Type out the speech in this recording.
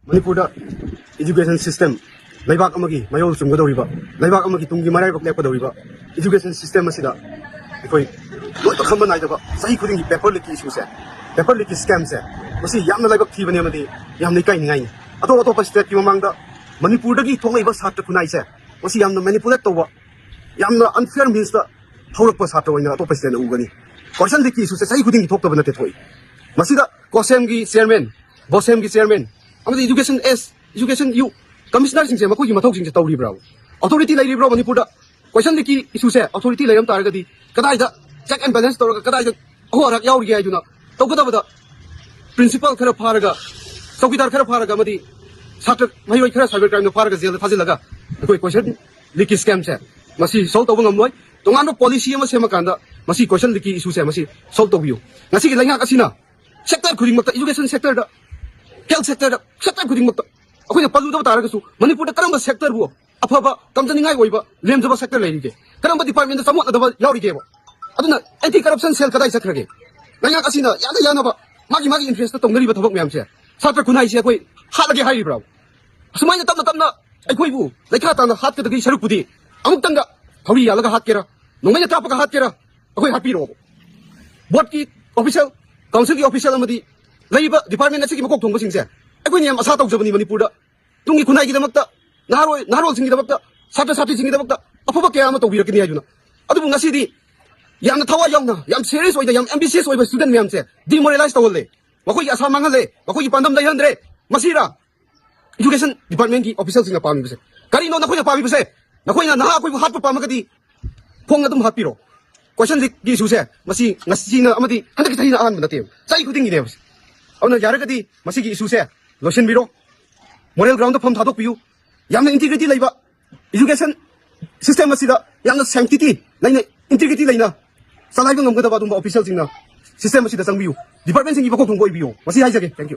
Manipur education system Laibak amagi mayol sumgadoriba Laibak amagi tungi marai bak lepodoriba education system asida ikoi loi to khamba naidaba sahi khudingi paper leak issue se paper leak scam se masi yamna laibak thibane amadi yamna kai ningai ato state ki mamangda Manipur dagi thonglaiba Satra Khunai se masi yamna manipulate toba yamna unfair means da thawrakpa Satra oina ato state na ugani question leak issue se sahi khudingi thokta banate thoi masida kosem gi chairman bosem gi chairman amadi education you commissioner sing se makoi gi mathok sing se tawri bra authority lai bra Manipur da question leak issue se authority lai ram tar gadi kadai da check and balance tor kadai da horak yauri gi ajuna tawgada bada principal khara pharaga chowkidar khara pharaga amadi Satra mahiroi khara cyber crime no pharaga jail thajilaga koi question leak scam se masi solve tawba ngamloi tongano policy ama sema kanda masi question leak issue se masi solve tawbiu ngasi gi lainga kasina sector khuding makta education sector da health sector da sector khuding makta akhoi palu da taraga su Manipur da karamba sector bu afaba kamjaningai oiba lemjaba sector lairige karamba department da samot da yaurige ba aduna anti corruption cell kadai sakrage lainga kasina yana ba magi interest ta tongnari ba thabak myam se Satra Khunai se akhoi Hatlage Hairibra asumai tamna akhoi bu laikha ta na hat ka dagi saruk pudi amuk tanga thori yalaga hat kera nongmai ta pa ka hat kera akhoi happy ro board ki official council ki official amadi laiba department asigi makok thongba singse akhoi niam asa tawjabani Manipur da tungi Khunai gi damakta narol singi damakta Satra singi damakta afaba kya ama tawbirakini ajuna adu ngasi di yamna thawa yamna yam serious oida yam ambitious oiba student myam se demoralize tawle wakoi asa mangale wakoi pandam dai handre masira education department ki official singa pami bise kari no nakoi pami bise nakoi na akoi hat pa pamagadi phong adum hapiro question gi su se masi ngasi na amadi handak thai na an manate sai kuding ni ne awna yaragadi masi gi su se lotion biro moral ground pham Thadokpiyu yamna integrity laiba education system asida yamna sanctity laina integrity laina salai ngam gada ba dum official singna system asida changbiu department singi bakok thongbo ibiu masi haijage thank you